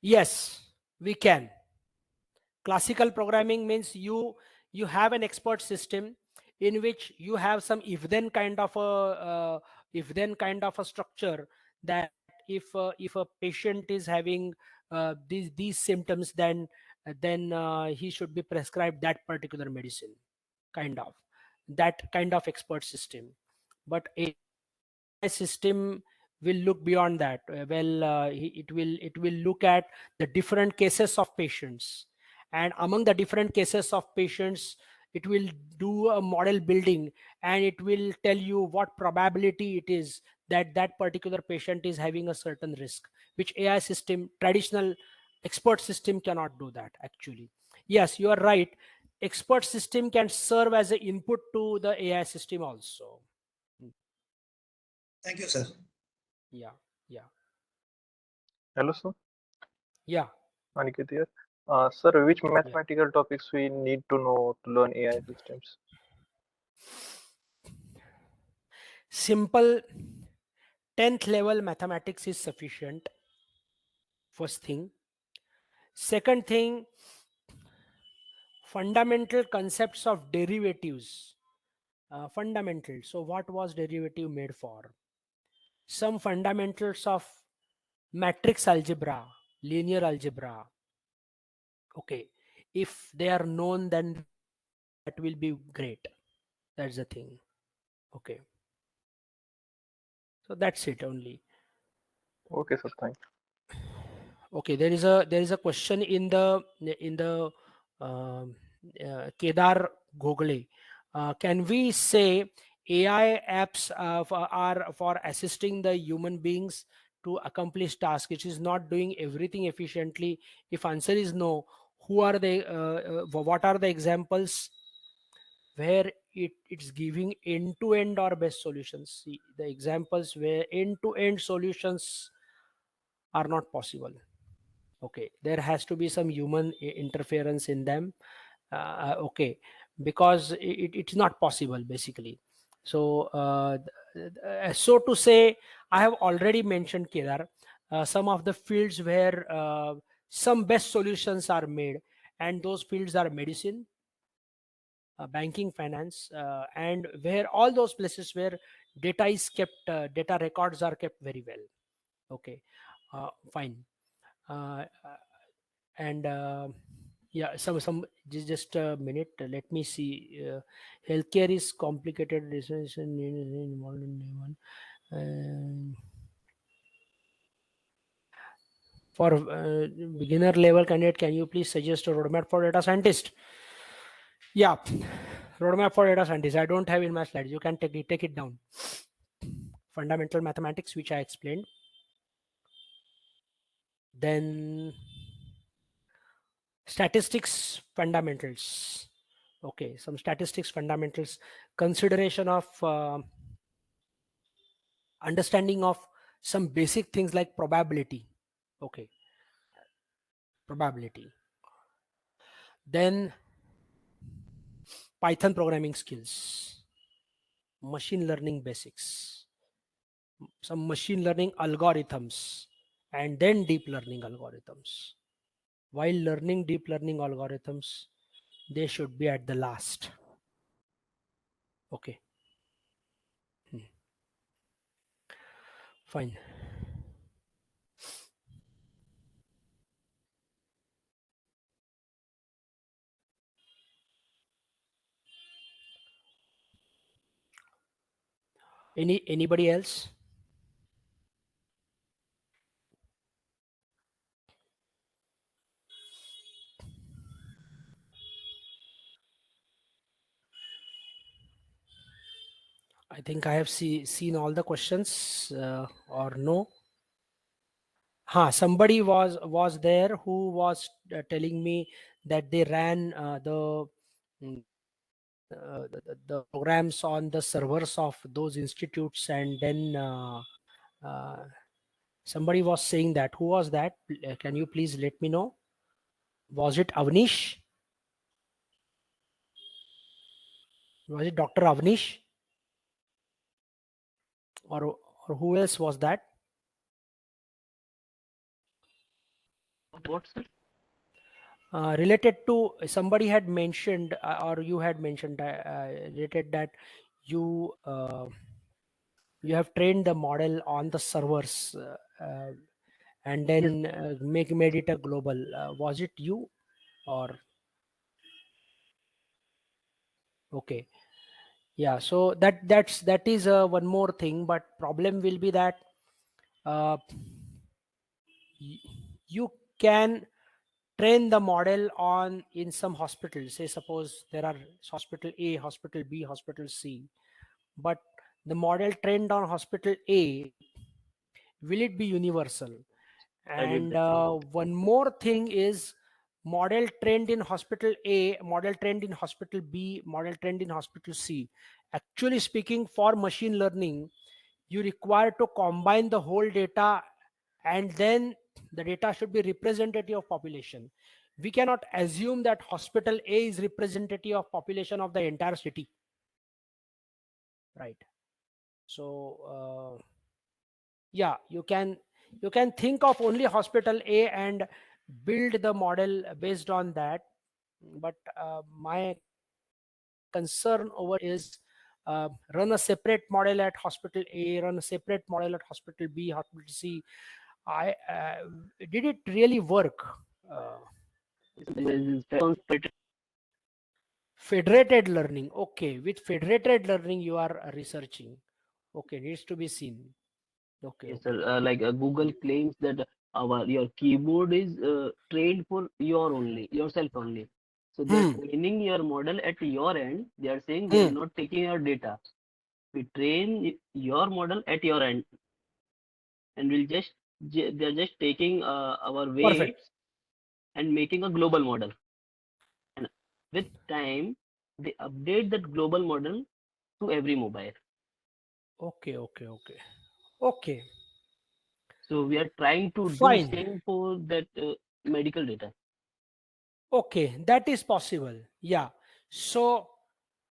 Yes, we can. Classical programming means you have an expert system in which you have some if then kind of a structure, that if a patient is having these symptoms, then he should be prescribed that particular medicine, kind of that kind of expert system. But a system will look beyond that. It will look at the different cases of patients, and among the different cases of patients, it will do a model building, and it will tell you what probability it is that that particular patient is having a certain risk, which AI system, traditional expert system, cannot do that actually. Yes, you are right. expert system can serve as an input to the AI system also. Thank you, sir. Yeah. Hello, sir. Yeah. Aniket here. Sir, which mathematical topics we need to know to learn AI systems? Simple 10th level mathematics is sufficient. First thing. Second thing, fundamental concepts of derivatives. Fundamental. So what was derivative made for? Some fundamentals of matrix algebra, linear algebra. Okay. If they are known, then that will be great. That's the thing. Okay. So that's it only. Okay, sir. Thank you. Okay, there is a question in the Kedar Gogle. Can we say AI apps are for assisting the human beings to accomplish tasks, which is not doing everything efficiently? If answer is no, who are they? What are the examples where it's giving end-to-end or best solutions? See, the examples where end-to-end solutions are not possible. Okay, there has to be some human interference in them. Okay, because it's not possible basically. So so to say, I have already mentioned, Kedar, some of the fields where some best solutions are made, and those fields are medicine, banking, finance, and where all those places where data is kept, data records are kept very well. Okay, fine. And yeah, some just a minute, let me see. Healthcare is complicated research in modern one. For beginner level candidate, can you please suggest a roadmap for data scientist? Yeah, roadmap for data scientist I don't have in my slides. You can take it down. Fundamental mathematics, which I explained. Then statistics fundamentals. Okay, some statistics fundamentals, consideration of understanding of some basic things like probability. Okay, probability. Then Python programming skills, machine learning basics, some machine learning algorithms, and then deep learning algorithms. While learning deep learning algorithms, they should be at the last. Okay. Fine. Anybody else? I think I have seen all the questions, or no? Somebody was there who was telling me that they ran mm, the programs on the servers of those institutes, and then uh, somebody was saying that. Who was that? Can you please let me know? Was it Avnish? Was it Dr. Avnish? Or who else was that? What, sir? Related to, somebody had mentioned, or you had mentioned, related that you you have trained the model on the servers, and then made it a global. Was it you, or? Okay, yeah. So that is one more thing, but problem will be that you can train the model on in some hospitals. Say suppose there are hospital A, hospital B, hospital C, but the model trained on hospital A, will it be universal? I get And that. one more thing is, model trained in hospital A, model trained in hospital B, model trained in hospital C. Actually speaking, for machine learning, you require to combine the whole data, and then the data should be representative of population. We cannot assume that hospital A is representative of population of the entire city, right? So yeah, you can think of only hospital A and build the model based on that. But my concern over is run a separate model at hospital A, run a separate model at hospital B, hospital C. Did it really work? Federated learning. Okay, with federated learning you are researching. Okay, needs to be seen. Okay, Yes, okay. sir. Like Google claims that your keyboard is trained for yourself only. So they're training your model at your end. They are saying they are not taking your data. We train your model at your end, and they're just taking our Perfect. weights and making a global model. And with time, they update that global model to every mobile. Okay, okay, okay. Okay, So we are trying to do fine. same for that medical data. Okay, that is possible. Yeah. So,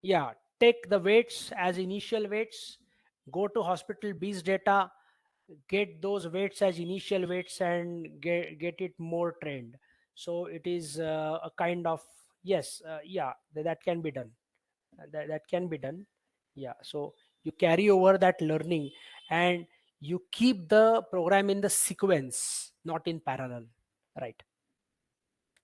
yeah, take the weights as initial weights, go to hospital B's data, get those weights as initial weights, and get it more trained. So it is a kind of, yes, yeah, that can be done. That can be done. Yeah. So you carry over that learning, and you keep the program in the sequence, not in parallel, right?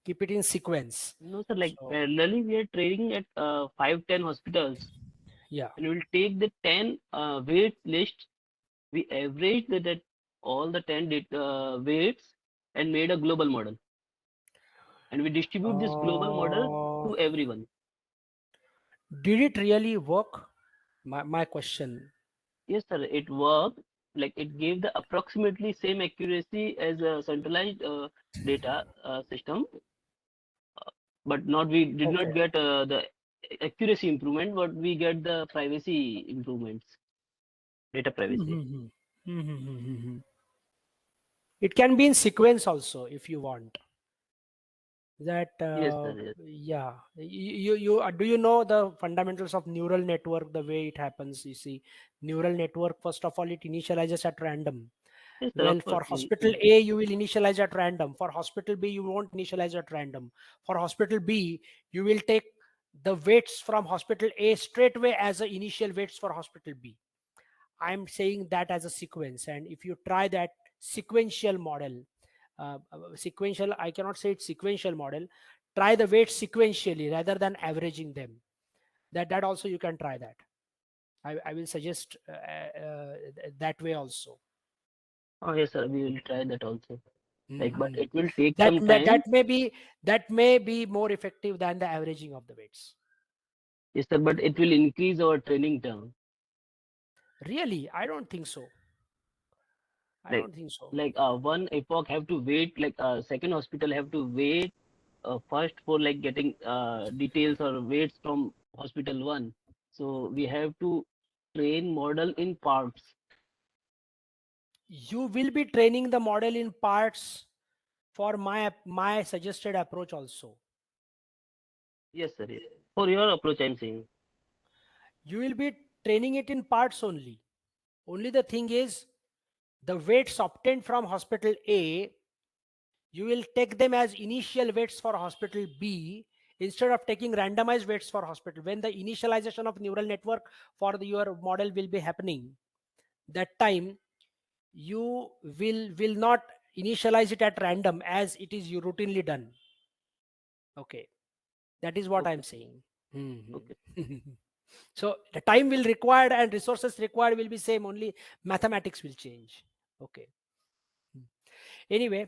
Keep it in sequence. No, sir, like So parallelly, we are training at 5-10 hospitals, yeah. and we'll take the 10 weight list. We average that all the 10 weights and made a global model. And we distribute this global model to everyone. Did it really work? My question. Yes, sir, it worked. Like it gave the approximately same accuracy as a centralized data system, but not we did Okay. not get the accuracy improvement, but we get the privacy improvements, data privacy. It can be in sequence also if you want. That Yes, sir. Yes. yeah, you do you know the fundamentals of neural network, the way it happens? You see, neural network, first of all, it initializes at random. Yes, sir. Well, Of for course. hospital A, you will initialize at random. For hospital B, you won't initialize at random. For hospital B, you will take the weights from hospital A straight away as the initial weights for hospital B. I'm saying that as a sequence. And if you try that sequential model, sequential, I cannot say it's sequential model. Try the weights sequentially rather than averaging them. That also you can try that. I will suggest that way also. Oh, yes, sir. We will try that also. Like, but Mhm. it will take That some may, time. that may be more effective than the averaging of the weights. Yes, sir. But it will increase our training term. Really, I don't think so. I Like, don't think so. one epoch have to wait. Like, second hospital have to wait first for like getting details or weights from hospital one. So we have to train model in parts. You will be training the model in parts for my suggested approach also. Yes, sir. Yes. For your approach, I'm saying. You will be training it in parts only. Only the thing is, the weights obtained from hospital A, you will take them as initial weights for hospital B instead of taking randomized weights for hospital. When the initialization of neural network for your model will be happening, that time you will not initialize it at random as it is routinely done. Okay, that is what I'm Okay. saying. Okay. So the time will required and resources required will be same, only mathematics will change. Okay. Anyway,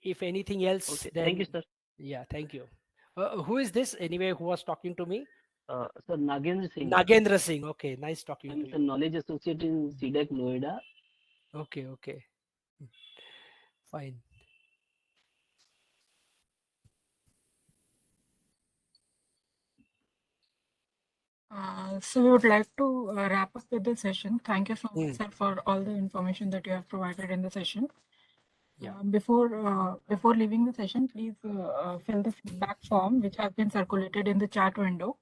if anything else, Okay. Thank you, then sir. yeah, thank you. Who is this anyway who was talking to me? Sir Nagendra Singh. Nagendra Singh. Okay, nice talking I'm to the you. knowledge associate in CDAC Noida. Okay, okay, fine. So we would like to wrap up with the session. Thank you so much, Hmm. sir, for all the information that you have provided in the session. Yeah. Before leaving the session, please fill the feedback form which has been circulated in the chat window.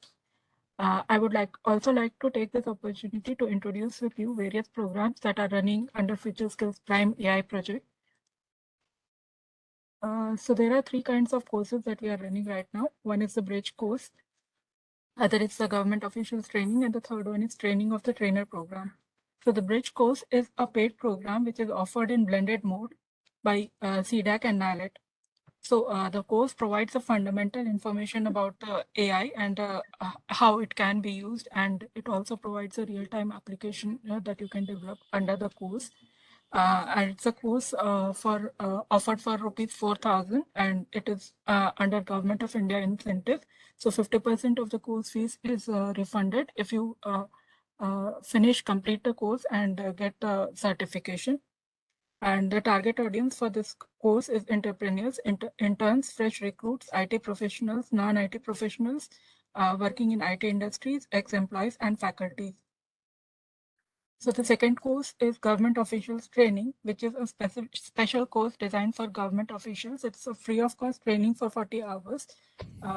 I would also like to take this opportunity to introduce with you various programs that are running under FutureSkills Prime AI project. So there are three kinds of courses that we are running right now. One is the bridge course, other is the government officials training, and the third one is training of the trainer program. So the bridge course is a paid program which is offered in blended mode by CDAC and NILET. So the course provides a fundamental information about AI and how it can be used, and it also provides a real-time application that you can develop under the course. And it's a course offered for rupees 4,000, and it is under Government of India incentive. So 50% of the course fees is refunded if you complete the course and get the certification. And the target audience for this course is entrepreneurs, interns, fresh recruits, IT professionals, non-IT professionals working in IT industries, ex-employees, and faculty. So the second course is government officials training, which is a special course designed for government officials. It's a free of cost training for 40 hours,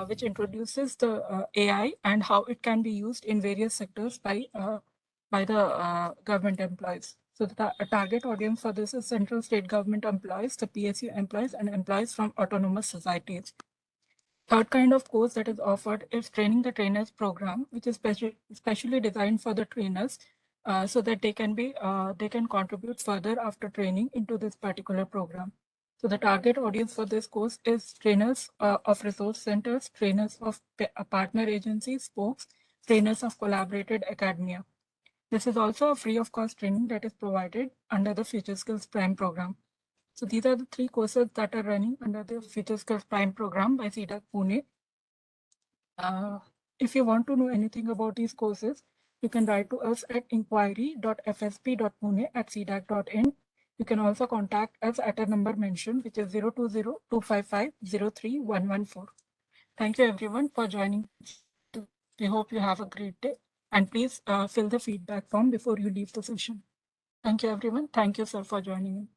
which introduces the AI and how it can be used in various sectors by the government employees. So the target audience for this is central state government employees, the PSU employees, and employees from autonomous societies. Third kind of course that is offered is training the trainers program, which is specially designed for the trainers, so that they can contribute further after training into this particular program. So the target audience for this course is trainers of resource centers, trainers of partner agencies, spokes, trainers of collaborated academia. This is also a free of cost training that is provided under the FutureSkills Prime program. So these are the three courses that are running under the FutureSkills Prime program by CDAC Pune. If you want to know anything about these courses, you can write to us at inquiry.fsp.pune@cdac.in. You can also contact us at a number mentioned, which is 020-255-03114. Thank you everyone for joining. We hope you have a great day, and please fill the feedback form before you leave the session. Thank you everyone. Thank you, sir, for joining in.